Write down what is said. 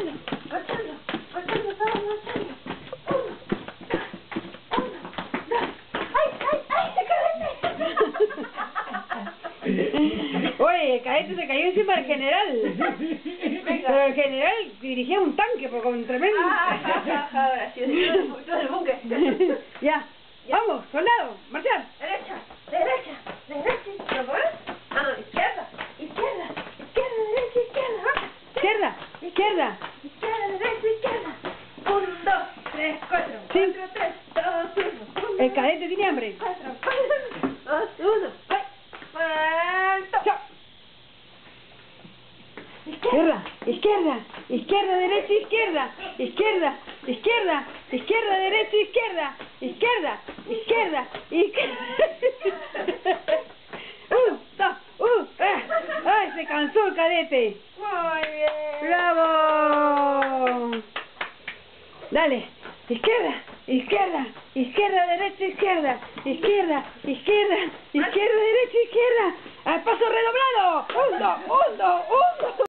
marchando, marchando, marchando, estamos marchando. Uno, dos. ¡Ay, se cae! Oye, el cadete se cayó encima del general. Pero el general dirigía un tanque, pero con tremendo... Ahora sí, todo el buque. Ya, vamos, soldado, marchar. Derecha, derecha, derecha, izquierda. Mano izquierda, izquierda, izquierda, derecha, izquierda. Izquierda, izquierda. Izquierda, derecha, izquierda. 1, 2, 3, 4. 4, 3, 2, 1. El cadete tiene hambre. 4, 2, 1. ¡Suelto! Chao. Izquierda, izquierda, izquierda, derecha, izquierda, izquierda, izquierda, izquierda, derecha, izquierda, izquierda, izquierda, izquierda. 1, 2, ¡ay, se cansó el cadete! Muy bien. ¡Bravo! Dale, izquierda, izquierda, izquierda, derecha, izquierda, izquierda, izquierda, izquierda, derecha, izquierda.